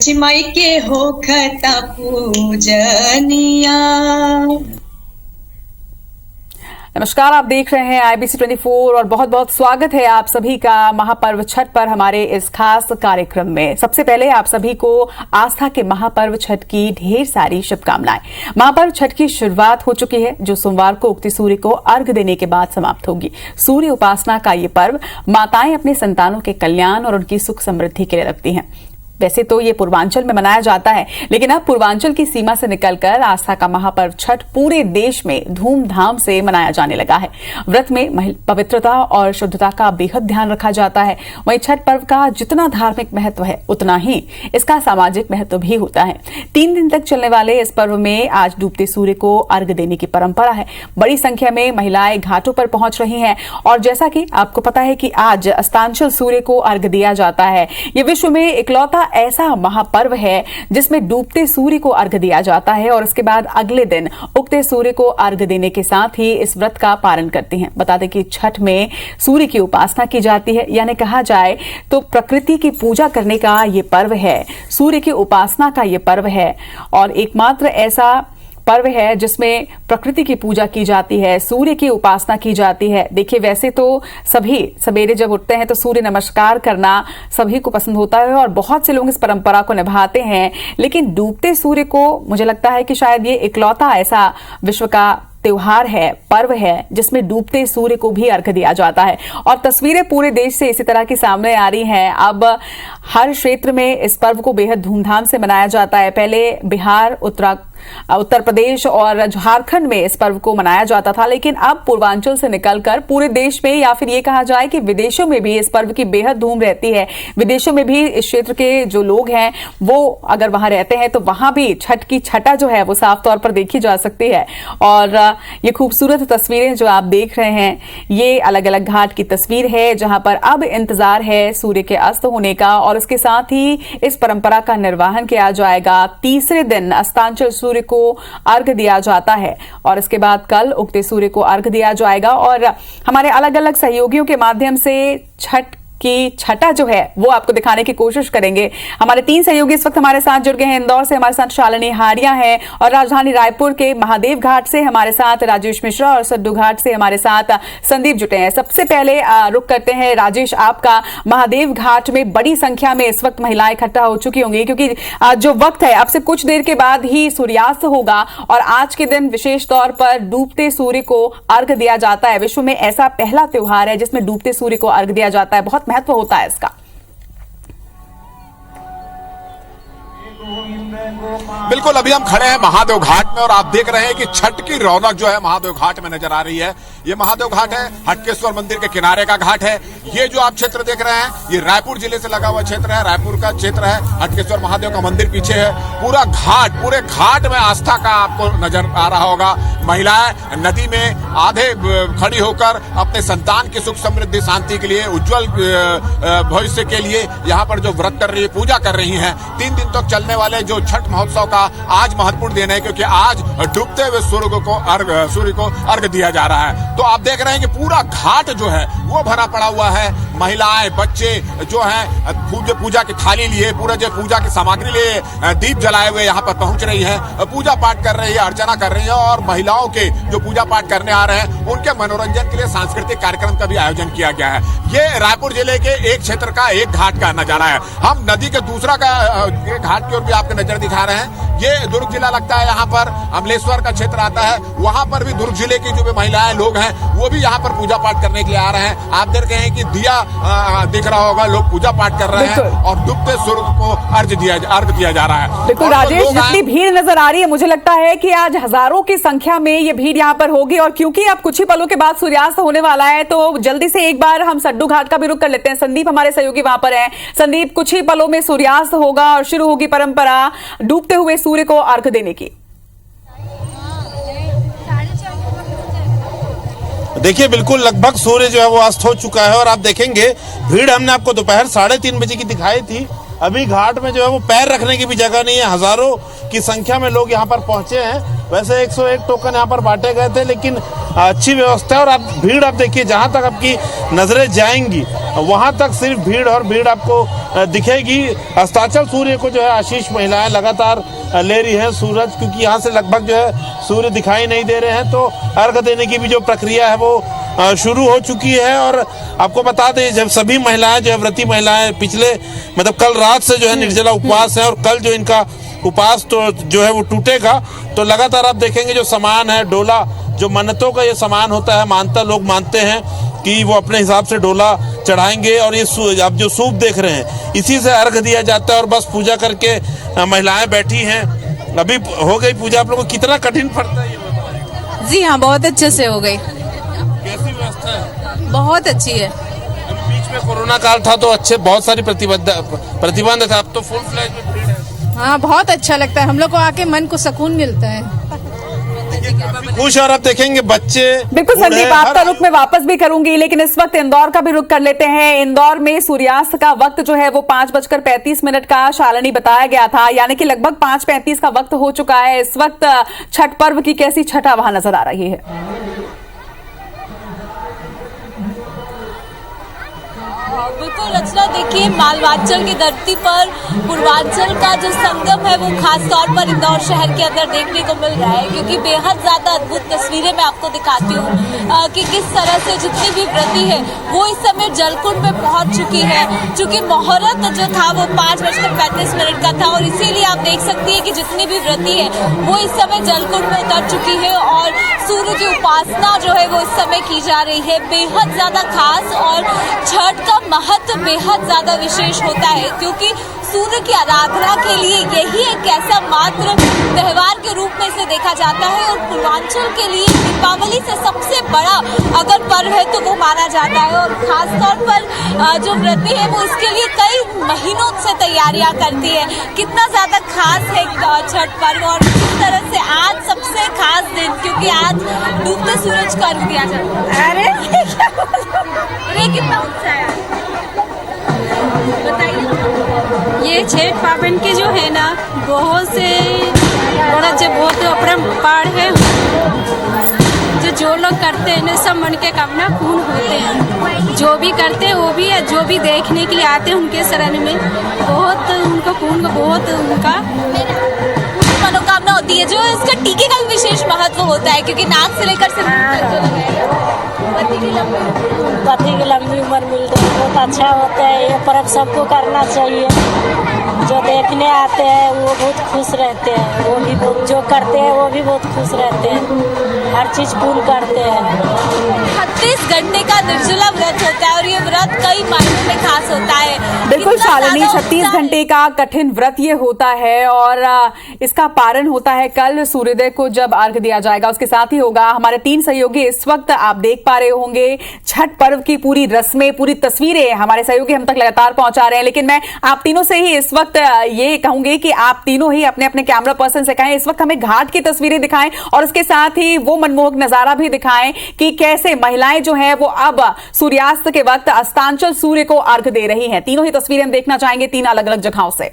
छठी माई के होखता पूजनिया। नमस्कार, आप देख रहे हैं IBC 24 और बहुत बहुत स्वागत है आप सभी का महापर्व छठ पर हमारे इस खास कार्यक्रम में। सबसे पहले आप सभी को आस्था के महापर्व छठ की ढेर सारी शुभकामनाएं। महापर्व छठ की शुरुआत हो चुकी है, जो सोमवार को उगते सूर्य को अर्घ देने के बाद समाप्त होगी। सूर्य उपासना का ये पर्व माताएं अपने संतानों के कल्याण और उनकी सुख समृद्धि के लिए रखती हैं। वैसे तो ये पूर्वांचल में मनाया जाता है, लेकिन अब पूर्वांचल की सीमा से निकलकर आस्था का महापर्व छठ पूरे देश में धूमधाम से मनाया जाने लगा है। व्रत में पवित्रता और शुद्धता का बेहद ध्यान रखा जाता है। वहीं छठ पर्व का जितना धार्मिक महत्व है, उतना ही इसका सामाजिक महत्व भी होता है। 3 दिन तक चलने वाले इस पर्व में आज डूबते सूर्य को अर्घ देने की परंपरा है। बड़ी संख्या में महिलाएं घाटों पर पहुंच रही हैं और जैसा कि आपको पता है कि आज अस्तांचल सूर्य को अर्घ दिया जाता है। ये विश्व में इकलौता ऐसा महापर्व है जिसमें डूबते सूर्य को अर्घ दिया जाता है और उसके बाद अगले दिन उगते सूर्य को अर्घ देने के साथ ही इस व्रत का पालन करती हैं। बता दें कि छठ में सूर्य की उपासना की जाती है, यानी कहा जाए तो प्रकृति की पूजा करने का ये पर्व है, सूर्य की उपासना का ये पर्व है और एकमात्र ऐसा पर्व है जिसमें प्रकृति की पूजा की जाती है, सूर्य की उपासना की जाती है। देखिए, वैसे तो सभी सवेरे जब उठते हैं तो सूर्य नमस्कार करना सभी को पसंद होता है और बहुत से लोग इस परंपरा को निभाते हैं, लेकिन डूबते सूर्य को मुझे लगता है कि शायद ये इकलौता ऐसा विश्व का त्योहार है, पर्व है, जिसमें डूबते सूर्य को भी अर्घ दिया जाता है। और तस्वीरें पूरे देश से इसी तरह की सामने आ रही हैं। अब हर क्षेत्र में इस पर्व को बेहद धूमधाम से मनाया जाता है। पहले बिहार, उत्तर प्रदेश और झारखंड में इस पर्व को मनाया जाता था, लेकिन अब पूर्वांचल से निकलकर पूरे देश में या फिर ये कहा जाए कि विदेशों में भी इस पर्व की बेहद धूम रहती है। विदेशों में भी इस क्षेत्र के जो लोग हैं वो अगर वहां रहते हैं तो वहां भी छठ की छटा जो है वो साफ तौर पर देखी जा सकती है। और ये खूबसूरत तस्वीरें जो आप देख रहे हैं, ये अलग अलग घाट की तस्वीर है जहां पर अब इंतजार है सूर्य के अस्त होने का और उसके साथ ही इस परंपरा का निर्वहन किया जाएगा। तीसरे दिन अस्तांचल सूर्य को अर्घ दिया जाता है और इसके बाद कल उगते सूर्य को अर्घ दिया जाएगा और हमारे अलग अलग सहयोगियों के माध्यम से छठ की छटा जो है वो आपको दिखाने की कोशिश करेंगे। हमारे 3 सहयोगी इस वक्त हमारे साथ जुड़ गए हैं। इंदौर से हमारे साथ शालिनी हारिया है और राजधानी रायपुर के महादेव घाट से हमारे साथ राजेश मिश्रा और सड्डू घाट से हमारे साथ संदीप जुटे हैं। सबसे पहले रुक करते हैं राजेश, आपका महादेव घाट में बड़ी संख्या में इस वक्त महिलाएं इकट्ठा हो चुकी होंगी, क्योंकि जो वक्त है अब से कुछ देर के बाद ही सूर्यास्त होगा और आज के दिन विशेष तौर पर डूबते सूर्य को अर्घ दिया जाता है। विश्व में ऐसा पहला त्योहार है जिसमें डूबते सूर्य को अर्घ दिया जाता है। बहुत महत्व होता है इसका। बिल्कुल, अभी हम खड़े हैं महादेव घाट में और आप देख रहे हैं कि छठ की रौनक जो है महादेव घाट में नजर आ रही है। ये महादेव घाट है, हटकेश्वर मंदिर के किनारे का घाट है। ये जो आप क्षेत्र देख रहे हैं ये रायपुर जिले से लगा हुआ क्षेत्र है, रायपुर का क्षेत्र है। हटकेश्वर महादेव का मंदिर पीछे है। पूरा घाट, पूरे घाट में आस्था का आपको नजर आ रहा होगा। महिलाएं नदी में आधे खड़ी होकर अपने संतान की सुख समृद्धि शांति के लिए, उज्जवल भविष्य के लिए यहाँ पर जो व्रत कर रही है, पूजा कर रही है। 3 दिन तक चलने वाले जो छठ महोत्सव का आज महत्वपूर्ण दिन है, क्योंकि आज डूबते हुए सूर्य को अर्घ दिया जा रहा है। तो आप देख रहे हैं कि पूरा घाट जो है वो भरा पड़ा हुआ है। महिलाएं, बच्चे जो हैं पूजा की थाली लिए, पूरा जो पूजा की सामग्री लिए दीप जलाए हुए यहाँ पर पहुंच रही है, पूजा पाठ कर रही है, अर्चना कर रही है और महिलाओं के जो पूजा पाठ करने आ रहे हैं उनके मनोरंजन के लिए सांस्कृतिक कार्यक्रम का भी आयोजन किया गया है। ये रायपुर जिले के एक क्षेत्र का एक घाट का नजारा है। हम नदी के दूसरा घाट की ओर भी आपको नजर दिखा रहे हैं। ये दुर्ग जिला लगता है, यहाँ पर अमलेश्वर का क्षेत्र आता है। वहां पर भी दुर्ग जिले की जो भी महिलाएं लोग हैं वो भी यहाँ पर पूजा पाठ करने के लिए आ रहे हैं। आप देख रहे हैं कि दिया दिख रहा होगा, लोग पूजा पाठ कर रहे हैं और डूबते सूर्य को अर्घ दिया जा रहा है। बिल्कुल राजेश, जितनी भीड़ नजर आ रही है मुझे लगता है कि आज हजारों की संख्या में ये भीड़ यहाँ पर होगी और क्योंकि अब कुछ ही पलों के बाद सूर्यास्त होने वाला है तो जल्दी से एक बार हम सड्डू घाट का भी रुख कर लेते हैं। संदीप हमारे सहयोगी वहां पर हैं। संदीप, कुछ ही पलों में सूर्यास्त होगा और शुरू होगी परंपरा डूबते हुए सूर्य को अर्घ देने की। देखिए, बिल्कुल लगभग सूर्य जो है वो अस्त हो चुका है और आप देखेंगे भीड़ हमने आपको दोपहर 3:30 बजे की दिखाई थी। अभी घाट में जो है वो पैर रखने की भी जगह नहीं है। हजारों की संख्या में लोग यहाँ पर पहुंचे हैं। वैसे 101 टोकन यहाँ पर बांटे गए थे, लेकिन अच्छी व्यवस्था है और आप भीड़ आप देखिए जहाँ तक आपकी नजरें जाएंगी वहां तक सिर्फ भीड़ और भीड़ आपको दिखेगी। अस्ताचल सूर्य को जो है आशीष महिलाएं लगातार ले रही है सूरज, क्योंकि यहाँ से लगभग जो है सूर्य दिखाई नहीं दे रहे हैं। तो अर्घ देने की भी जो प्रक्रिया है वो शुरू हो चुकी है। और आपको बता दें, जब सभी महिलाएं जो है व्रती महिलाएं पिछले मतलब कल रात से जो है निर्जला उपवास है और कल जो इनका उपवास तो जो है वो टूटेगा, तो लगातार आप देखेंगे जो सामान है डोला, जो मन्नतों का ये सामान होता है, मानता लोग मानते हैं कि वो अपने हिसाब से डोला चढ़ाएंगे। और ये आप जो सूप देख रहे हैं इसी से अर्घ दिया जाता है और बस पूजा करके महिलाएं बैठी हैं। अभी हो गई पूजा। आप लोगों को कितना कठिन पड़ता है ये? जी हाँ, बहुत अच्छे से हो गई। कैसी व्यवस्था है? बहुत अच्छी है। बीच में कोरोना काल था तो अच्छे बहुत सारी प्रतिबंध था, अब तो फुल फ्लैश में भीड़ है। हाँ, बहुत अच्छा लगता है, हम लोग को आके मन को सुकून मिलता है। खुश। और आप देखेंगे बच्चे। बिल्कुल संदीप, आपका रुख मैं वापस भी करूंगी, लेकिन इस वक्त इंदौर का भी रुख कर लेते हैं। इंदौर में सूर्यास्त का वक्त जो है वो 5:35 का शालिनी बताया गया था, यानी कि लगभग 5:35 का वक्त हो चुका है। इस वक्त छठ पर्व की कैसी छठा वहां नजर आ रही है? बिल्कुल रचना, देखिए मालवांचल की धरती पर पूर्वांचल का जो संगम है वो खास तौर पर इंदौर शहर के अंदर देखने को मिल रहा है, क्योंकि बेहद ज्यादा अद्भुत तस्वीरें मैं आपको दिखाती हूँ कि किस तरह से जितनी भी व्रती है वो इस समय जलकुंड में पहुंच चुकी है। चूंकि मुहूर्त जो था वो 5:35 का था और इसीलिए आप देख सकती है कि जितनी भी व्रती है वो इस समय जलकुंड में उतर चुकी है और सूर्य की उपासना जो है वो इस समय की जा रही है। बेहद ज्यादा खास और छठ का महत्व बेहद ज्यादा विशेष होता है, क्योंकि सूर्य की आराधना के लिए यही एक ऐसा मात्र त्योहार के रूप में इसे देखा जाता है। और पूर्वांचल के लिए दीपावली से सबसे बड़ा अगर पर्व है तो वो माना जाता है। और खास तौर पर जो व्रती है वो इसके लिए कई महीनों से तैयारियां करती है। कितना ज्यादा खास है छठ पर्व, और किस तरह से आज सबसे खास दिन, क्योंकि आज डूबते सूरज का अर्घ दिया जाता है। अरे कितना उत्साह है, ये छठ पावन के जो है ना बहुत से बड़ा जो बहुत अपरंपार है, जो लोग करते हैं ना सब मन के कामना पूर्ण होते हैं। जो भी करते हैं वो भी है, जो भी देखने के लिए आते हैं उनके शरण में बहुत उनको पूर्ण बहुत उनका मनोकामना होती है। जो इसका टीके का भी विशेष महत्व होता है, क्योंकि नाक से लेकर सिर पति की लंबी उम्र मिलती है, बहुत अच्छा होता है। ये पर्व सबको करना चाहिए। जो देखने आते हैं वो बहुत खुश रहते हैं, वो भी बहुत जो करते हैं वो भी बहुत खुश रहते हैं, हर चीज पूर्ण करते हैं। 36 घंटे का निर्जला व्रत होता है और ये व्रत कई मायनों में खास होता है। बिल्कुल शालिनी, 36 घंटे का कठिन व्रत ये होता है और इसका पारण होता है कल सूर्योदय को जब अर्घ दिया जाएगा। उसके साथ ही होगा हमारे 3 सहयोगी इस वक्त आप देख पा रहे होंगे छठ पर्व की पूरी रस्में, पूरी तस्वीरें हमारे सहयोगी हम तक लगातार पहुंचा रहे हैं। लेकिन मैं आप तीनों से ही इस वक्त ये कहूंगी कि आप तीनों ही अपने अपने कैमरा पर्सन से कहें इस वक्त हमें घाट की तस्वीरें दिखाएं और उसके साथ ही वो मनमोहक नजारा भी दिखाएं कि कैसे महिलाएं जो है वो अब सूर्यास्त के वक्त अस्तांचल सूर्य को अर्घ दे रही हैं। तीनों ही तस्वीरें हम देखना चाहेंगे 3 अलग अलग जगहों से।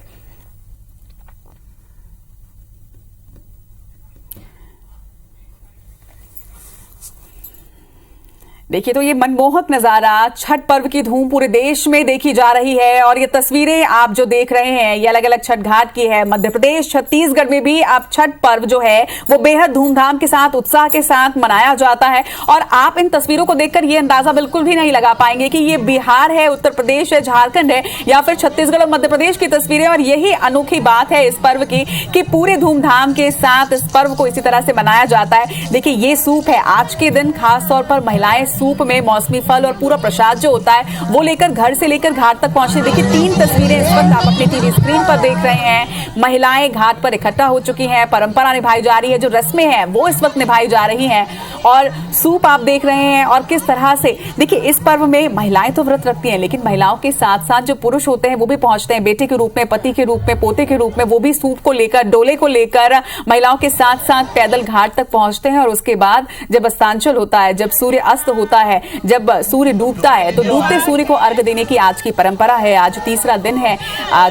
देखिए तो ये मनमोहक नजारा, छठ पर्व की धूम पूरे देश में देखी जा रही है और ये तस्वीरें आप जो देख रहे हैं ये अलग अलग छठ घाट की है। मध्य प्रदेश, छत्तीसगढ़ में भी अब छठ पर्व जो है वो बेहद धूमधाम के साथ, उत्साह के साथ मनाया जाता है और आप इन तस्वीरों को देखकर ये अंदाजा बिल्कुल भी नहीं लगा पाएंगे कि ये बिहार है, उत्तर प्रदेश है, झारखंड है या फिर छत्तीसगढ़ और मध्य प्रदेश की तस्वीरें। और यही अनोखी बात है इस पर्व की कि पूरे धूमधाम के साथ इस पर्व को इसी तरह से मनाया जाता है। देखिए ये सूप है, आज के दिन खास तौर पर महिलाएं सूप में मौसमी फल और पूरा प्रसाद जो होता है वो लेकर घर से लेकर घाट तक पहुंचे। देखिए 3 तस्वीरें इस वक्त आप अपनी टीवी स्क्रीन पर देख रहे हैं। महिलाएं घाट पर इकट्ठा हो चुकी हैं, परंपरा निभाई जा रही है, जो रस्में हैं वो इस वक्त निभाई जा रही हैं और सूप आप देख रहे हैं। और किस तरह से देखिए इस पर्व में महिलाएं तो व्रत रखती हैं लेकिन महिलाओं के साथ साथ जो पुरुष होते हैं वो भी पहुंचते हैं, बेटे के रूप में, पति के रूप में, पोते के रूप में। वो भी सूप को लेकर, डोले को लेकर महिलाओं के साथ साथ पैदल घाट तक पहुंचते हैं और उसके बाद जब अस्तांचल होता है, जब सूर्य अस्त होता होता है जब सूर्य डूबता है, तो डूबते सूर्य को अर्घ देने की आज की परंपरा है। आज तीसरा दिन है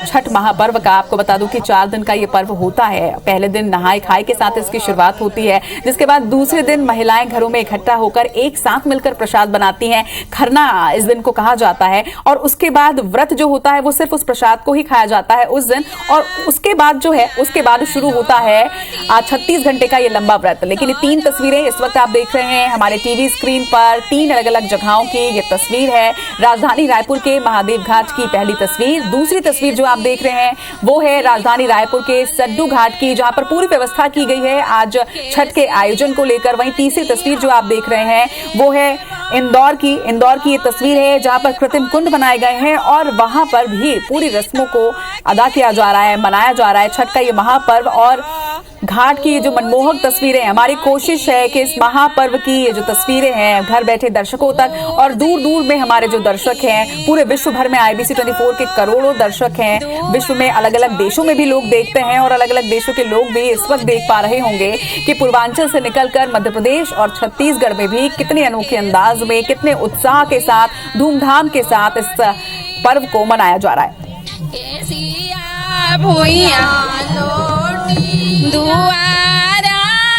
छठ महापर्व का। आपको बता दूं कि 4 दिन का ये पर्व होता है। पहले दिन नहाए खाए के साथ इसकी शुरुआत होती है, जिसके बाद दूसरे दिन महिलाएं घरों में इकट्ठा होकर एक साथ मिलकर प्रसाद बनाती हैं। खरना इस दिन को कहा जाता है, और उसके बाद व्रत जो होता है वो सिर्फ उस प्रसाद को ही खाया जाता है उस दिन, और उसके बाद जो है उसके बाद शुरू होता है 36 घंटे का ये लंबा व्रत। लेकिन ये 3 तस्वीरें इस वक्त आप देख रहे हैं हमारे टीवी स्क्रीन पर, 3 अलग अलग जगहों की ये तस्वीर है। राजधानी रायपुर के महादेव घाट की पहली तस्वीर। दूसरी तस्वीर जो आप देख रहे हैं वो है राजधानी रायपुर के सड्डू घाट की, जहां पर पूरी व्यवस्था की गई है आज छठ के आयोजन को लेकर। वहीं तीसरी तस्वीर जो आप देख रहे हैं वो है इंदौर की ये तस्वीर है, जहां पर कृत्रिम कुंड बनाए गए हैं और वहां पर भी पूरी रस्मों को अदा किया जा रहा है, मनाया जा रहा है छठ का ये महापर्व। और घाट की जो मनमोहक तस्वीरें, हमारी कोशिश है कि इस महापर्व की ये जो तस्वीरें हैं घर बैठे दर्शकों तक और दूर दूर में हमारे जो दर्शक हैं, पूरे विश्व भर में IBC 24 के करोड़ों दर्शक हैं, विश्व में अलग अलग देशों में भी लोग देखते हैं, और अलग अलग देशों के लोग भी इस वक्त देख पा रहे होंगे कि पूर्वांचल से निकलकर मध्य प्रदेश और छत्तीसगढ़ में भी कितने अनोखे अंदाज में, कितने उत्साह के साथ, धूमधाम के साथ इस पर्व को मनाया जा रहा है।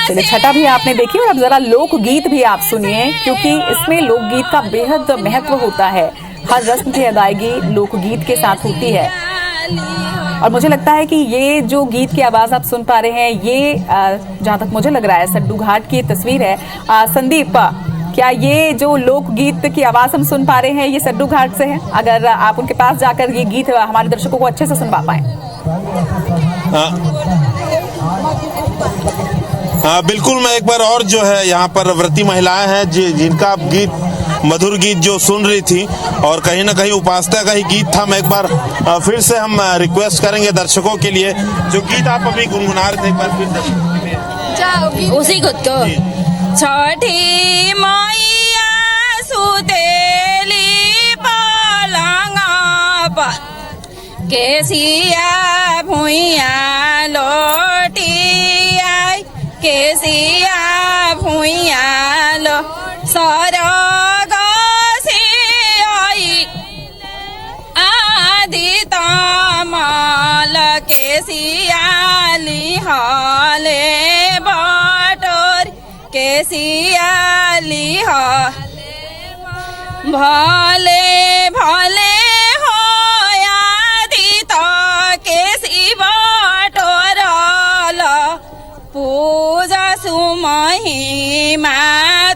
चलिए, छठा भी आपने देखी और अब जरा लोकगीत भी आप सुनिए, क्योंकि इसमें लोकगीत का बेहद महत्व होता है। हर रस्म की अदायगी लोकगीत के साथ होती है, और मुझे लगता है कि ये जो गीत की आवाज आप सुन पा रहे हैं, ये जहां तक मुझे लग रहा है सड्डू घाट की तस्वीर है। संदीप, क्या ये जो लोकगीत की आवाज हम सुन पा रहे हैं ये सड्डू घाट से है? अगर आप उनके पास जाकर ये गीत हमारे दर्शकों को अच्छे से सुनवा पाए। हाँ बिल्कुल, मैं एक बार और जो है यहाँ पर व्रती महिलाएं हैं जिनका आप गीत, मधुर गीत जो सुन रही थी, और कहीं ना कहीं उपासना का ही गीत था। मैं एक बार फिर से हम रिक्वेस्ट करेंगे दर्शकों के लिए, जो गीत आप अभी गुनगुना रहे थे, एक बार फिर दर्शकों के लिए उसी को तो छठी मैया सुतेली पलंगा पर, केसिया भुइया लोटी आई, केसिया भुइया लो सरग से आई, आदि तमल केसिया लिहाले बटोर, केसिया लिहा भले भले हो आदि तो केसी बटोरल, पूजा सुमहिमा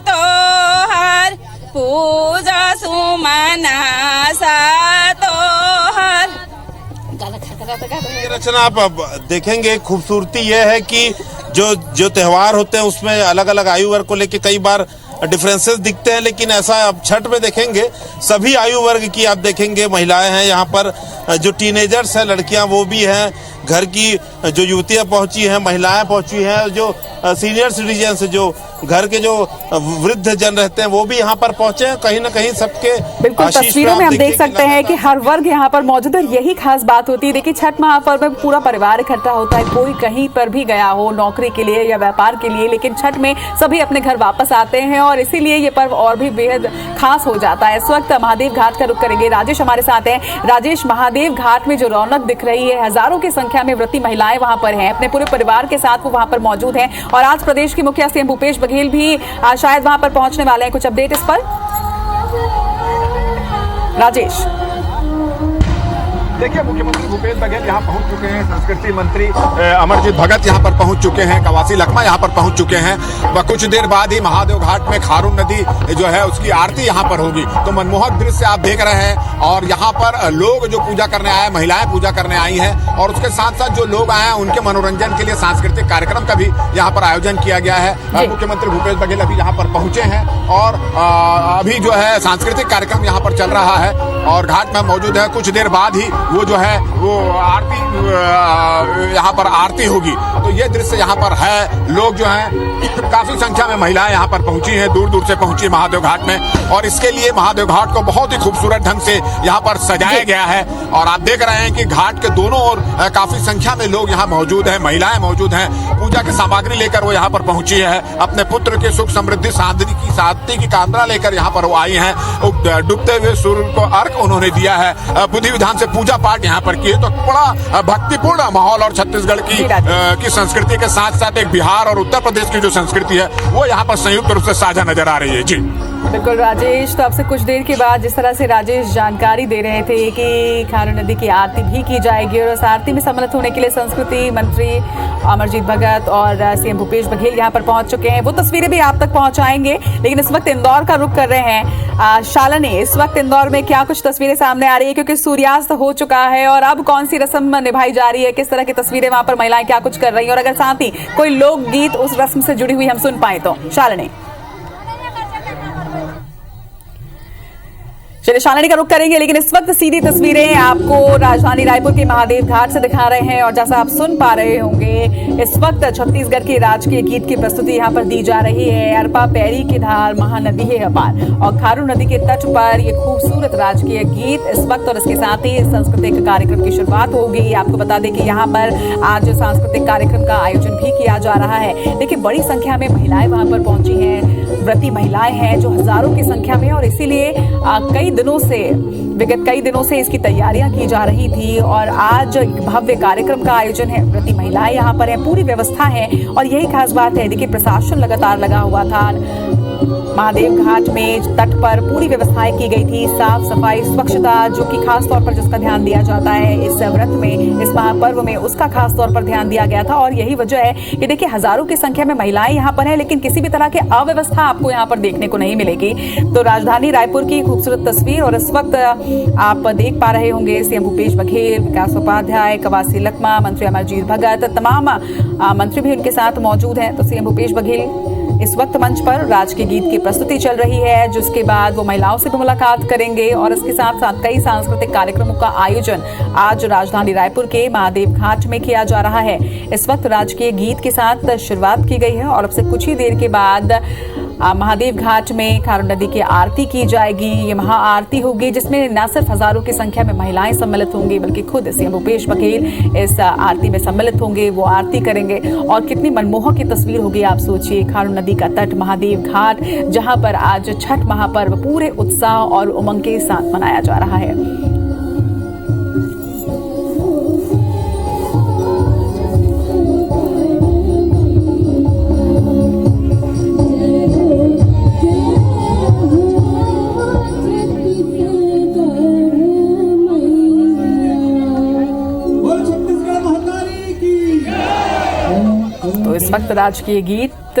तोहर, पूजा सुमनासा तोहर। रचना आप अब देखेंगे, खूबसूरती यह है कि जो त्योहार होते हैं उसमें अलग अलग आयु वर्ग को लेके कई बार डिफरेंसेस दिखते हैं, लेकिन ऐसा अब छठ में देखेंगे सभी आयु वर्ग की आप देखेंगे महिलाएं हैं यहाँ पर। जो टीनेजर्स हैं, लड़कियां वो भी हैं, घर की जो युवतियां पहुंची हैं, महिलाएं पहुंची हैं, जो सीनियर सिटीजन से जो घर के जो वृद्ध जन रहते हैं वो भी यहाँ पर पहुंचे हैं। कहीं ना कहीं सबके बिल्कुल तस्वीरों में हम देख सकते हैं कि हर वर्ग यहाँ पर मौजूद है। यही खास बात होती है। देखिए, छठ महापर्व में पूरा परिवार इकट्ठा होता है, कोई कहीं पर भी गया हो नौकरी के लिए या व्यापार के लिए, लेकिन छठ में सभी अपने घर वापस आते हैं और इसीलिए ये पर्व और भी बेहद खास हो जाता है। इस वक्त महादेव घाट का रुख करेंगे, राजेश हमारे साथ हैं। राजेश, महादेव घाट में जो रौनक दिख रही है, हजारों की संख्या में व्रती महिलाएं वहां पर हैं, अपने पूरे परिवार के साथ वो वहां पर मौजूद हैं, और आज प्रदेश के मुखिया सीएम भूपेश बघेल भी शायद वहां पर पहुंचने वाले हैं। कुछ अपडेट इस पर राजेश? देखिए, मुख्यमंत्री भूपेश बघेल यहाँ पहुंच चुके हैं, संस्कृति मंत्री अमरजीत भगत यहाँ पर पहुंच चुके हैं, कवासी लखमा यहाँ पर पहुंच चुके हैं। व कुछ देर बाद ही महादेव घाट में खारून नदी जो है उसकी आरती यहाँ पर होगी। तो मनमोहक दृश्य आप देख रहे हैं, और यहाँ पर लोग जो पूजा करने आए, महिलाएं पूजा करने आई हैं, और उसके साथ साथ जो लोग आए हैं उनके मनोरंजन के लिए सांस्कृतिक कार्यक्रम का भी यहाँ पर आयोजन किया गया है। मुख्यमंत्री भूपेश बघेल अभी यहाँ पर पहुंचे हैं, और अभी जो है सांस्कृतिक कार्यक्रम यहाँ पर चल रहा है और घाट में मौजूद है। कुछ देर बाद ही वो जो है वो आरती यहाँ पर आरती होगी। तो ये दृश्य यहाँ पर है। लोग जो हैं काफी संख्या में महिलाएं यहाँ पर पहुंची हैं, दूर दूर से पहुंची महादेव घाट में, और इसके लिए महादेव घाट को बहुत ही खूबसूरत ढंग से यहाँ पर सजाया गया है। और आप देख रहे हैं कि घाट के दोनों ओर काफी संख्या में लोग यहाँ मौजूद हैं, महिलाएं मौजूद हैं। पूजा की सामग्री लेकर वो यहाँ पर पहुंची है, अपने पुत्र के सुख समृद्धि शांति की कामना लेकर यहाँ पर वो आई हैं। डूबते हुए सूर्य को अर्घ उन्होंने दिया है, विधि विधान से पूजा पाठ यहाँ पर किए। तो बड़ा भक्तिपूर्ण माहौल और छत्तीसगढ़ की संस्कृति के साथ साथ एक बिहार और उत्तर प्रदेश की जो संस्कृति है वो यहाँ पर संयुक्त रूप से साझा नजर आ रही है। जी बिल्कुल राजेश, तो आपसे कुछ देर के बाद जिस तरह से राजेश जानकारी दे रहे थे कि खारून नदी की आरती भी की जाएगी, और उस आरती में सम्मिलित होने के लिए संस्कृति मंत्री अमरजीत भगत और सीएम भूपेश बघेल यहाँ पर पहुंच चुके हैं। वो तस्वीरें भी आप तक पहुंचाएंगे, लेकिन इस वक्त इंदौर का रुख कर रहे हैं। शालिनी, इस वक्त इंदौर में क्या कुछ तस्वीरें सामने आ रही है, क्योंकि सूर्यास्त हो चुका है और अब कौन सी रस्म निभाई जा रही है, किस तरह की तस्वीरें वहां पर महिलाएं क्या कुछ कर रही है, और अगर साथ ही कोई लोकगीत उस रस्म से जुड़ी हुई हम सुन पाए तो। शालिनी, चलिए शालिनी का रुख करेंगे, लेकिन इस वक्त सीधी तस्वीरें आपको राजधानी रायपुर के महादेव घाट से दिखा रहे हैं। और जैसा आप सुन पा रहे होंगे, इस वक्त छत्तीसगढ़ के राजकीय गीत की प्रस्तुति यहाँ पर दी जा रही है। अरपा पैरी की धार महानदी है अपार, और खारून नदी के तट पर ये खूबसूरत राजकीय गीत इस वक्त, और इसके साथ ही सांस्कृतिक कार्यक्रम की शुरुआत होगी। आपको बता दें कि यहाँ पर आज सांस्कृतिक कार्यक्रम का आयोजन भी किया जा रहा है। देखिए, बड़ी संख्या में महिलाएं वहां पर पहुंची हैं, व्रती महिलाएं हैं जो हजारों की संख्या में, और इसीलिए विगत कई दिनों से इसकी तैयारियां की जा रही थी। और आज भव्य कार्यक्रम का आयोजन है, व्रती महिलाएं यहाँ पर हैं, पूरी व्यवस्था है, और यही खास बात है। देखिए, प्रशासन लगातार लगा हुआ था महादेव घाट में, तट पर पूरी व्यवस्थाएं की गई थी, साफ सफाई स्वच्छता, जो कि खास तौर पर जिसका ध्यान दिया जाता है इस व्रत में, इस महापर्व में, उसका खास तौर पर ध्यान दिया गया था। और यही वजह है कि देखिए, हजारों की संख्या में महिलाएं यहाँ पर हैं, लेकिन किसी भी तरह की अव्यवस्था आपको यहाँ पर देखने को नहीं मिलेगी। तो राजधानी रायपुर की खूबसूरत तस्वीर, और इस वक्त आप देख पा रहे होंगे सीएम भूपेश बघेल, विकास उपाध्याय, कवासी लखमा, मंत्री अमरजीत भगत, तमाम मंत्री भी उनके साथ मौजूद हैं। तो सीएम भूपेश बघेल इस वक्त मंच पर राजकीय गीत की प्रस्तुति चल रही है, जिसके बाद वो महिलाओं से भी मुलाकात करेंगे, और इसके साथ साथ कई सांस्कृतिक कार्यक्रमों का आयोजन आज राजधानी रायपुर के महादेव घाट में किया जा रहा है। इस वक्त राजकीय गीत के साथ शुरुआत की गई है, और अब से कुछ ही देर के बाद महादेव घाट में खारून नदी की आरती की जाएगी। ये महा आरती होगी, जिसमें न सिर्फ हजारों की संख्या में महिलाएं सम्मिलित होंगी, बल्कि खुद सीएम भूपेश बघेल इस आरती में सम्मिलित होंगे, वो आरती करेंगे। और कितनी मनमोहक की तस्वीर होगी, आप सोचिए, खारून नदी का तट, महादेव घाट, जहां पर आज छठ महापर्व पूरे उत्साह और उमंग के साथ मनाया जा रहा है। तो इस वक्त राजकीय गीत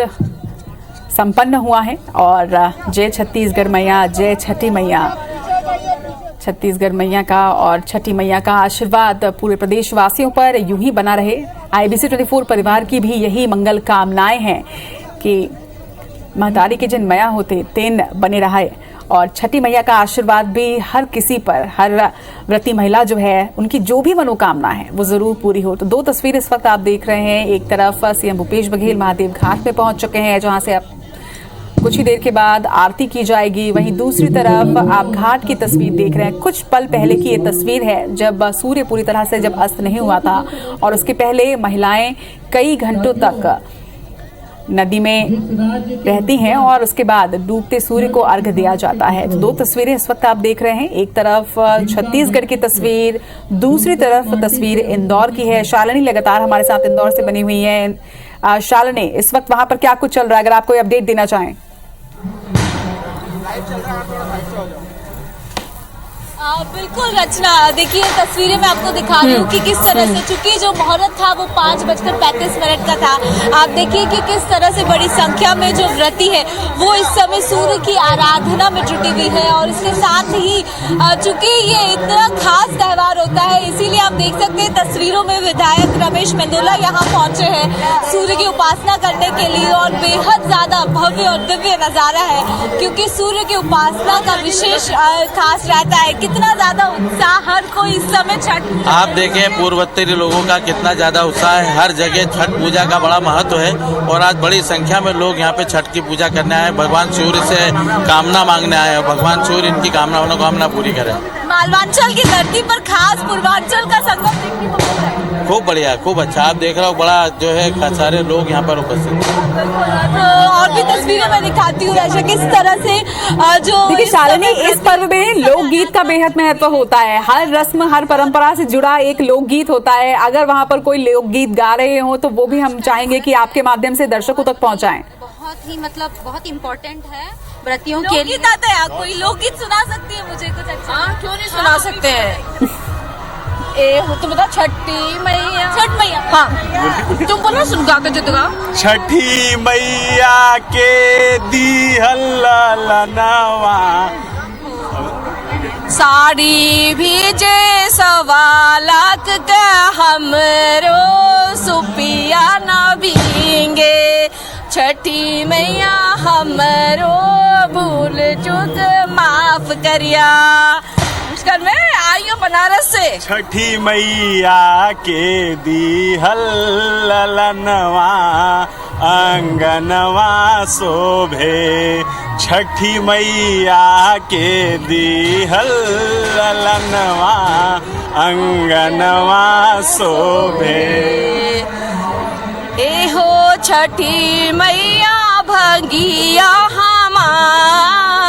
संपन्न हुआ है, और जय छत्तीसगढ़ मैया, जय छठी मैया। छत्तीसगढ़ मैया का और छठी मैया का आशीर्वाद पूरे प्रदेशवासियों पर यूं ही बना रहे। IBC 24 परिवार की भी यही मंगल कामनाएं हैं कि महतारी के जिन मैया होते तेन बने रहे, और छठी मैया का आशीर्वाद भी हर किसी पर, हर व्रती महिला जो है, उनकी जो भी मनोकामना है वो जरूर पूरी हो। तो दो तस्वीर इस वक्त आप देख रहे हैं, एक तरफ सीएम भूपेश बघेल महादेव घाट में पहुंच चुके हैं, जहां से अब कुछ ही देर के बाद आरती की जाएगी। वहीं दूसरी तरफ आप घाट की तस्वीर देख रहे हैं। कुछ पल पहले की ये तस्वीर है, जब सूर्य पूरी तरह से जब अस्त नहीं हुआ था, और उसके पहले महिलाएं कई घंटों तक नदी में रहती हैं, और उसके बाद डूबते सूर्य को अर्घ दिया जाता है। तो दो तस्वीरें इस वक्त आप देख रहे हैं, एक तरफ छत्तीसगढ़ की तस्वीर, दूसरी तरफ तस्वीर इंदौर की है। शालिनी लगातार हमारे साथ इंदौर से बनी हुई है। शालिनी, इस वक्त वहां पर क्या कुछ चल रहा है, अगर आप कोई अपडेट देना चाहें? बिल्कुल रचना, देखिए तस्वीरें मैं आपको दिखा रही हूँ कि किस तरह से, चूंकि जो मुहूर्त था वो 5:35 का था। आप देखिए कि किस तरह से बड़ी संख्या में जो व्रती है वो इस समय सूर्य की आराधना में जुटी हुई है। और इसके साथ ही चूंकि ये इतना खास त्योहार होता है, इसीलिए आप देख सकते हैं तस्वीरों में विधायक रमेश मेंदोला यहाँ पहुंचे हैं सूर्य की उपासना करने के लिए। और बेहद ज्यादा भव्य और दिव्य नजारा है, क्योंकि सूर्य की उपासना का विशेष खास रहता है। कितना कितना ज्यादा उत्साह हर कोई इस समय छठ। आप देखें पूर्वोत्तरी लोगों का कितना ज्यादा उत्साह है, हर जगह छठ पूजा का बड़ा महत्व है और आज बड़ी संख्या में लोग यहाँ पे छठ की पूजा करने आए, भगवान सूर्य से कामना मांगने आए और भगवान सूर्य इनकी मनोकामना पूरी करे। मालवांचल की धरती पर खास पूर्वांचल का संगम देखने को मिल रहा है। खूब बढ़िया, खूब अच्छा। आप देख रहे हो बड़ा जो है सारे लोग यहाँ पर उपस्थित हैं। और भी तस्वीरें मैं दिखाती हूँ ऐसा किस तरह से जो देखिए शालिनी, इस पर्व में लोकगीत का बेहद महत्व होता है। हर रस्म, हर परंपरा से जुड़ा एक लोकगीत होता है। अगर वहाँ पर कोई लोकगीत गा रहे हो तो वो भी हम चाहेंगे कि आपके माध्यम से दर्शकों तक पहुँचाएं। बहुत ही बहुत इम्पोर्टेंट है व्रतियों के लिए। आता है, कोई लोकगीत सुना सकती है मुझे कुछ अच्छा? हाँ, क्यों नहीं सुना सकते हैं। तो बता, छठी मैया, छठ मैया। हाँ, तुम बोलो, सुन गा के जो गाओ। छठी मैया के दिहल ललनवा, साड़ी भीजे 1.25 लाख का हमरो सुपिया न भींगे, छठी मैया हमरो भूल चूक माफ करिया। नमस्कार, मैं आई हूँ बनारस से। छठी मैया के दिहल ललनवा, अंगनवा शोभे, छठी मैया के दिहल ललनवा, अंगनवा शोभे। एहो छठी मैया भंगिया हमार,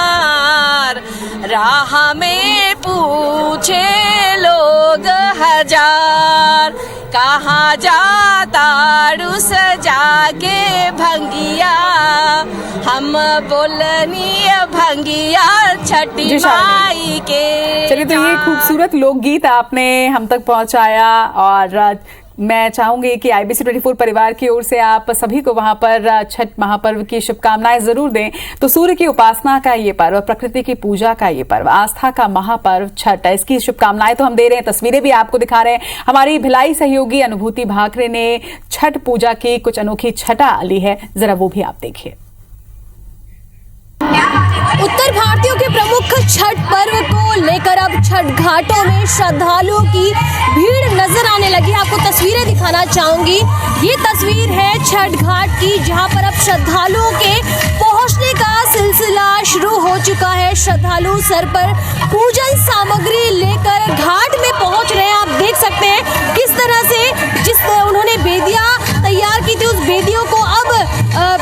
राह में पूछे लोग हजार, कहाँ जाता रुस जाके भंगिया, हम बोलनी भंगिया छठी माई के। चलिए, तो ये खूबसूरत लोकगीत आपने हम तक पहुंचाया और मैं चाहूंगी कि IBC 24 परिवार की ओर से आप सभी को वहां पर छठ महापर्व की शुभकामनाएं जरूर दें। तो सूर्य की उपासना का ये पर्व, प्रकृति की पूजा का ये पर्व, आस्था का महापर्व छठ, इसकी शुभकामनाएं तो हम दे रहे हैं। तस्वीरें भी आपको दिखा रहे हैं। हमारी भिलाई सहयोगी अनुभूति भाकरे ने छठ पूजा की कुछ अनोखी छटा ली है, जरा वो भी आप देखिए। उत्तर भारतीयों के प्रमुख छठ पर्व को लेकर अब छठ घाटों में श्रद्धालुओं की भीड़ नजर आने लगी। आपको तस्वीरें दिखाना चाहूंगी। ये तस्वीर है छठ घाट की, जहां पर अब श्रद्धालुओं के पहुंचने का सिलसिला शुरू हो चुका है। श्रद्धालु सर पर पूजन सामग्री लेकर घाट में पहुंच रहे हैं। आप देख सकते हैं किस तरह से जिस उन्होंने बेदियां तैयार की थी, उस बेदियों को अब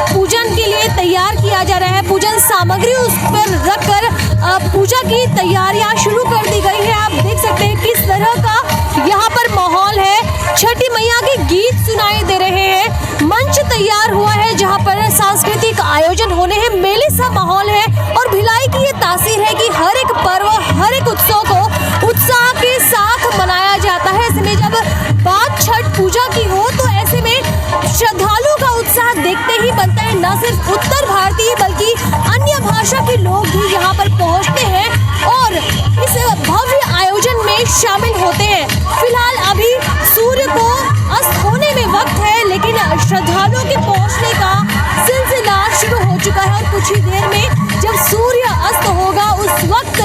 पूजन के लिए तैयार किया जा रहा है। पूजन सामग्री उस पर रखकर पूजा की तैयारियां शुरू कर दी गई है। आप देख सकते हैं किस तरह का यहाँ पर माहौल है। छठी मैया के गीत सुनाई दे रहे हैं। मंच तैयार हुआ है जहाँ पर सांस्कृतिक आयोजन होने हैं। मेले सा माहौल है और भिलाई की ये तासीर है कि हर एक पर्व, हर एक उत्सव को उत्साह के साथ मनाया जाता है। ऐसे में जब बात छठ पूजा की हो तो ऐसे में श्रद्धालुओं का उत्साह देखते ही बनता है। न सिर्फ उत्तर भारतीय बल्कि अन्य भाषा के लोग भी यहाँ पर पहुँचते हैं और इस भव्य आयोजन में शामिल होते हैं। फिलहाल अभी सूर्य को अस्त होने में वक्त है, लेकिन श्रद्धालुओं के पहुँचने का सिलसिला शुरू हो चुका है और कुछ ही देर में जब सूर्य अस्त होगा उस वक्त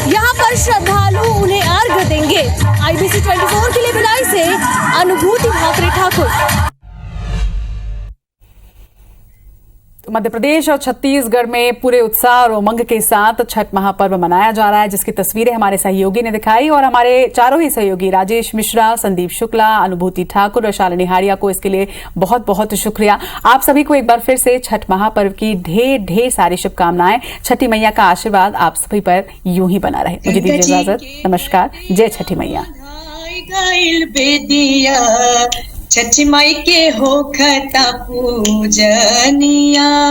यहाँ पर श्रद्धालु उन्हें अर्घ्य देंगे। IBC 24 के लिए भिलाई से अनुभूति भाकरे ठाकुर। मध्य प्रदेश और छत्तीसगढ़ में पूरे उत्साह और उमंग के साथ छठ महापर्व मनाया जा रहा है, जिसकी तस्वीरें हमारे सहयोगी ने दिखाई और हमारे चारों ही सहयोगी राजेश मिश्रा, संदीप शुक्ला, अनुभूति ठाकुर और शालिनी हारिया को इसके लिए बहुत बहुत शुक्रिया। आप सभी को एक बार फिर से छठ महापर्व की ढेर ढेर सारी शुभकामनाएं। छठी मैया का आशीर्वाद आप सभी पर यूं ही बना रहे। मुझे दीजिए इजाजत। नमस्कार। जय छठी मैया। छठी माई के हो खता पूजनिया।